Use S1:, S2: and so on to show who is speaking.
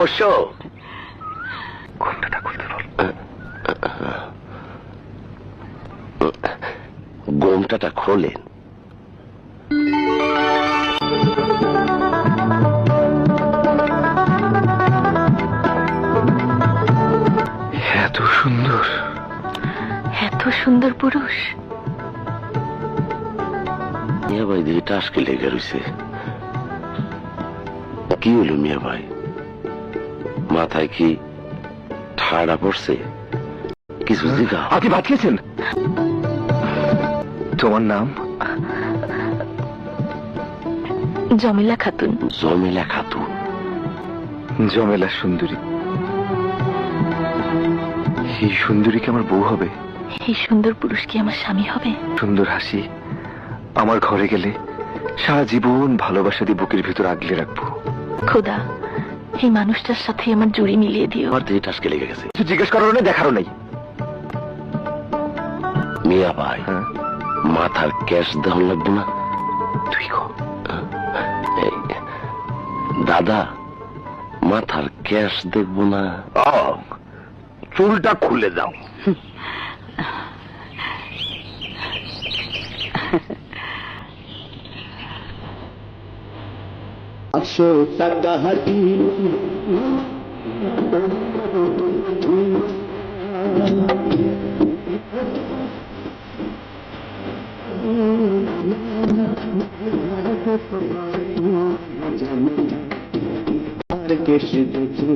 S1: অবশ্য ঘোমটাটা খুলতে বল। ঘোমটাটা খোলেন। এত সুন্দর,
S2: এত সুন্দর পুরুষ।
S1: মিয়া ভাই দিয়ে টাসকে লেগে রয়েছে। কি হলো মিয়া ভাই? মাথায় কি ঠাড়া পড়ছে? কিছু জিগা।
S3: আপনি ভাত খেয়েছেন? তোমার নাম?
S2: জমিলা খাতুন।
S1: জমিলা খাতুন।
S3: জমেলা সুন্দরী। এই সুন্দরী কি আমার বউ হবে?
S2: এই সুন্দর পুরুষ কি আমার স্বামী হবে?
S3: সুন্দর হাসি আমার ঘরে গেলে সারা জীবন ভালোবাসা দিয়ে বুকের ভিতর আগলে রাখবো।
S2: খোদা, এই মানুষটার সাথে আমার জুড়ি মিলিয়ে দিও।
S1: আমার দিয়ে টাসকে লেগে গেছে।
S3: কিছু জিজ্ঞেস করারও নেই, দেখারও নেই।
S1: মিয়া ভাই,
S3: হ্যাঁ,
S1: মাথার ক্যাশ দেওয়া লাগবে না?
S3: তুই কো।
S1: এই, দাদা, মাথার ক্যাশ দেখবো না? চুলটা খুলে দাও।
S4: আসো টাকা হাতি আর কেসে দেখি